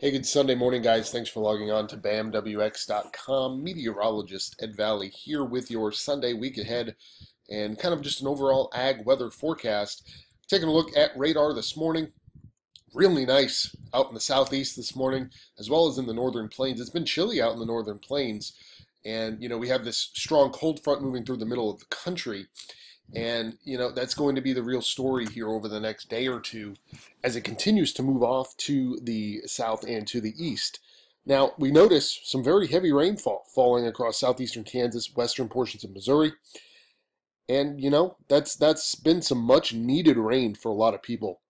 Hey, good Sunday morning, guys. Thanks for logging on to BAMWX.com. Meteorologist Ed Valley here with your Sunday week ahead and kind of just an overall ag weather forecast. Taking a look at radar this morning. Really nice out in the southeast this morning, as well as in the northern plains. It's been chilly out in the northern plains, and we have this strong cold front moving through the middle of the country. And, that's going to be the real story here over the next day or two as it continues to move off to the south and to the east. Now, we notice some very heavy rainfall falling across southeastern Kansas, western portions of Missouri. And, that's been some much needed rain for a lot of people.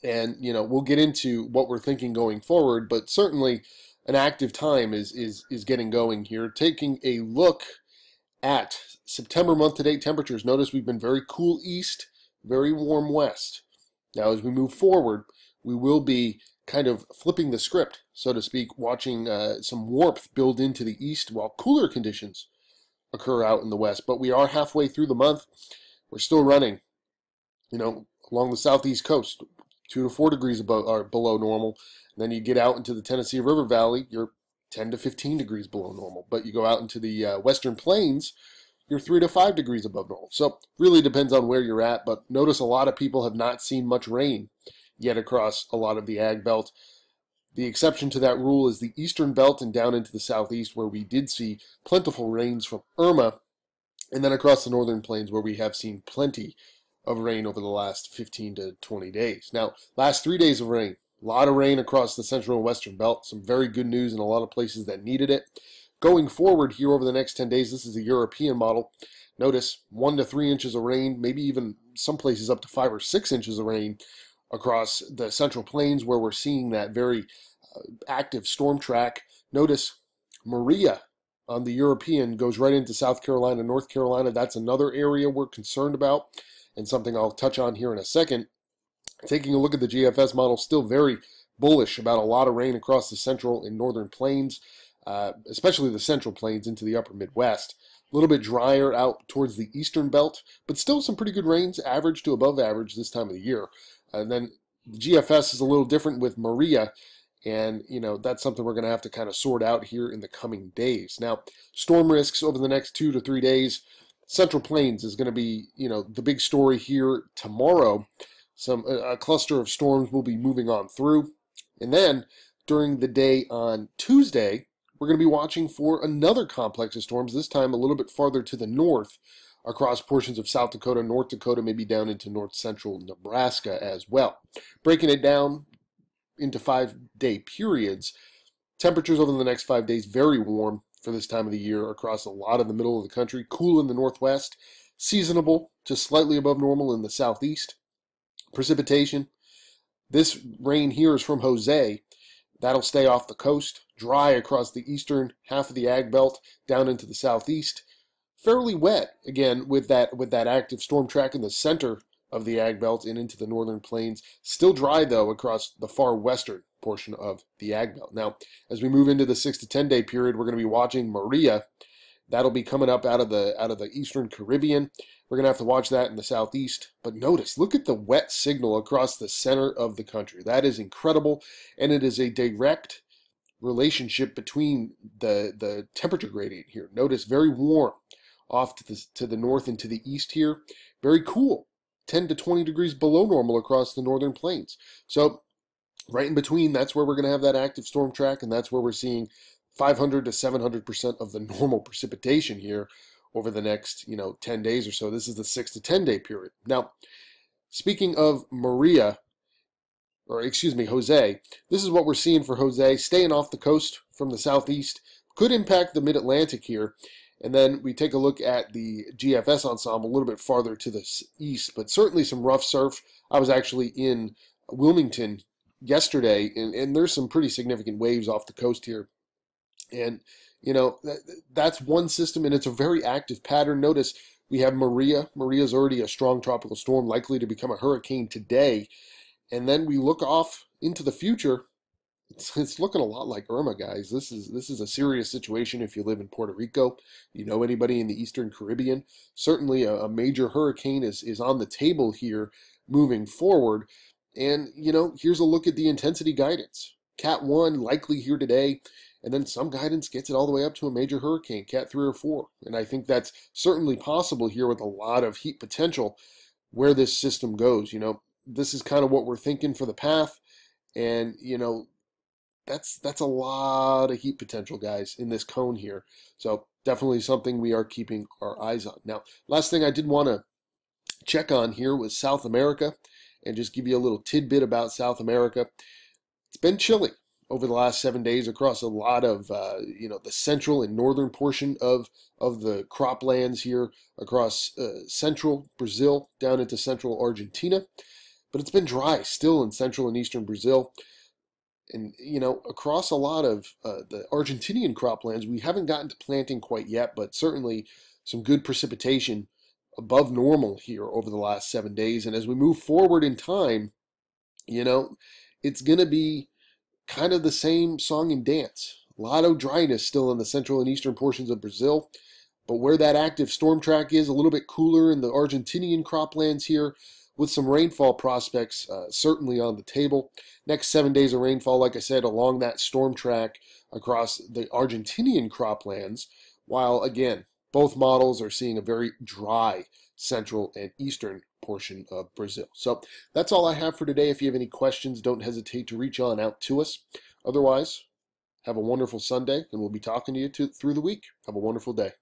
And, we'll get into what we're thinking going forward, but certainly an active time is getting going here. Taking a look at September month-to-date temperatures, notice we've been very cool east, very warm west. Now, as we move forward, we will be kind of flipping the script, so to speak, watching some warmth build into the east while cooler conditions occur out in the west. But we are halfway through the month. We're still running, along the southeast coast, 2 to 4 degrees above or below normal. And then you get out into the Tennessee River Valley, you're 10 to 15 degrees below normal. But you go out into the western plains, you're 3 to 5 degrees above normal. So really depends on where you're at, but notice a lot of people have not seen much rain yet across a lot of the ag belt. The exception to that rule is the eastern belt and down into the southeast, where we did see plentiful rains from Irma, and then across the northern plains where we have seen plenty of rain over the last 15 to 20 days. Now, last 3 days of rain, a lot of rain across the central and western belt, some very good news in a lot of places that needed it. Going forward here over the next 10 days, this is the European model. Notice 1 to 3 inches of rain, maybe even some places up to 5 or 6 inches of rain across the central plains where we're seeing that very active storm track. Notice Maria on the European goes right into South Carolina, North Carolina. That's another area we're concerned about and something I'll touch on here in a second. Taking a look at the GFS model, still very bullish about a lot of rain across the central and northern plains. Especially the central plains into the upper Midwest. A little bit drier out towards the eastern belt, but still some pretty good rains, average to above average this time of the year. And then the GFS is a little different with Maria, and that's something we're going to have to kind of sort out here in the coming days. Now, storm risks over the next 2 to 3 days. Central Plains is going to be, the big story here tomorrow. A cluster of storms will be moving on through, and then during the day on Tuesday, we're going to be watching for another complex of storms, this time a little bit farther to the north, across portions of South Dakota, North Dakota, maybe down into north central Nebraska as well. Breaking it down into 5-day periods, temperatures over the next 5 days very warm for this time of the year across a lot of the middle of the country, cool in the northwest, seasonable to slightly above normal in the southeast. Precipitation, this rain here is from Jose. That'll stay off the coast, dry across the eastern half of the ag belt, down into the southeast. Fairly wet, again, with that active storm track in the center of the ag belt and into the northern plains. Still dry, though, across the far western portion of the ag belt. Now, as we move into the 6 to 10 day period, we're going to be watching Maria. That'll be coming up out of the eastern Caribbean. We're going to have to watch that in the southeast. But notice, look at the wet signal across the center of the country. That is incredible, and it is a direct relationship between the temperature gradient here. Notice very warm off to the north and to the east here. Very cool, 10 to 20 degrees below normal across the northern plains. So right in between, that's where we're going to have that active storm track, and that's where we're seeing 500 to 700% of the normal precipitation here over the next 10 days or so. This is the 6 to 10 day period. Now, speaking of Jose, this is what we're seeing for Jose, staying off the coast from the southeast, could impact the mid-Atlantic here. And then we take a look at the GFS ensemble a little bit farther to the east, but certainly some rough surf. I was actually in Wilmington yesterday, and there's some pretty significant waves off the coast here. And, that's one system, and it's a very active pattern. Notice we have Maria. Maria's already a strong tropical storm, likely to become a hurricane today. And then we look off into the future. It's looking a lot like Irma, guys. This is a serious situation if you live in Puerto Rico. You know anybody in the Eastern Caribbean. Certainly a major hurricane is on the table here moving forward. And, here's a look at the intensity guidance. Cat 1 likely here today, and then some guidance gets it all the way up to a major hurricane, Cat 3 or 4. And I think that's certainly possible here with a lot of heat potential where this system goes. This is kind of what we're thinking for the path, and that's a lot of heat potential, guys, in this cone here. So definitely something we are keeping our eyes on. Now, last thing I did want to check on here was South America, and just give you a little tidbit about South America. It's been chilly over the last 7 days across a lot of the central and northern portion of the croplands here, across central Brazil down into central Argentina. But it's been dry still in central and eastern Brazil. And, across a lot of the Argentinian croplands, we haven't gotten to planting quite yet, but certainly some good precipitation above normal here over the last 7 days. And as we move forward in time, it's going to be kind of the same song and dance. A lot of dryness still in the central and eastern portions of Brazil, but where that active storm track is, a little bit cooler in the Argentinian croplands here, with some rainfall prospects certainly on the table. Next 7 days of rainfall, like I said, along that storm track across the Argentinian croplands, while again, both models are seeing a very dry central and eastern portion of Brazil. So that's all I have for today. If you have any questions, don't hesitate to reach on out to us. Otherwise, have a wonderful Sunday, and we'll be talking to you through the week. Have a wonderful day.